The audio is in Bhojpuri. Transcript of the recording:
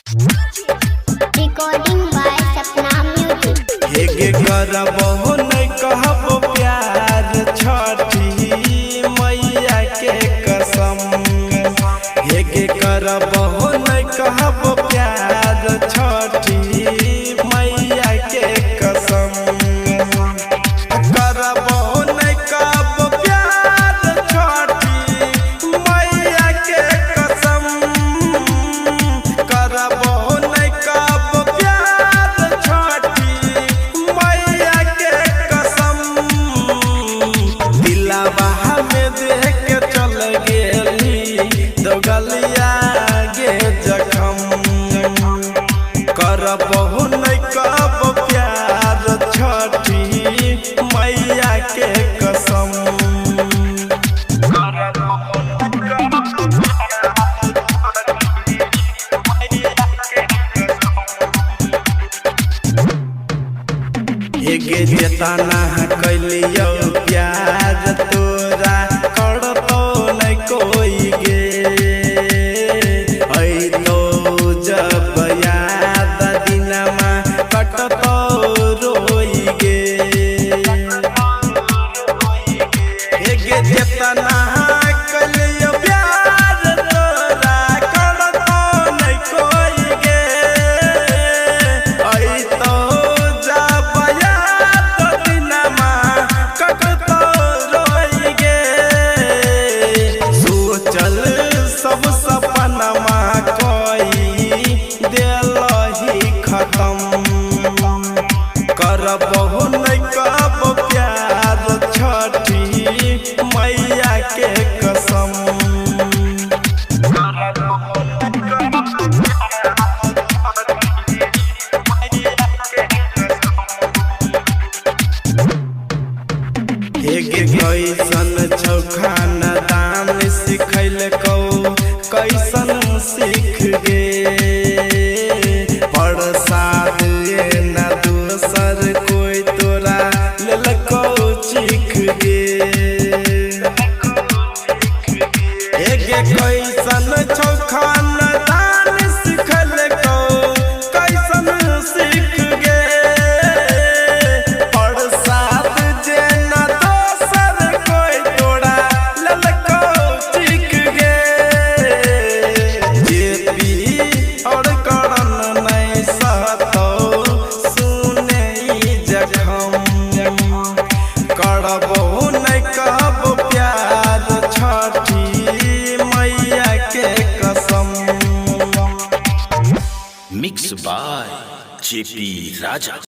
Recording by Sapna Music. हेगे करबो नहीं कहबो प्यार छठी मैया के कसम। हेगे करबो नहीं कहबो प्यार छठी मैया के कसम। करबो नहीं कहबो प्यार छठी मैया के कसम। करबो नहीं कहबो प्यार छठी मैया के कसम। दिलवा में देख के चल गेली दो गलिया गे जखम। करबो नहीं कहबो प्यार छठी मैया के कसम। हेगे जेतना कैलियो प्यार तोरा करतो नहीं कोई गे। ऐ तो जब याद दिनमा कटतो रोई गे। हेगे जेतना कैलियो प्यार तोरा करतो नहीं कोई गे। ऐ तो जब याद दिनमा कटतो रोई गे। सोचल सब सपनमा कोई देलही खत्म। करबो नहीं कहबो प्यार छठी मैया के कसम। हेगे कैसन छौ खाना दान सिखैलकौ कैसन सीख गे। प्रसाद न दोसर कोई तोरा लेलकौ चीख गे। हेगे कैसन छौ खाना दान सिखैलकौ कैसन सीख गे। प्रसाद जे न दोसर कोई तोरा लेलकौ चीख गे। जेपी और करण नहीं सहतौ सुने ई जखम। करबो नहीं कहबो प्यार छठी मैया के कसम। Mix by JP Raja.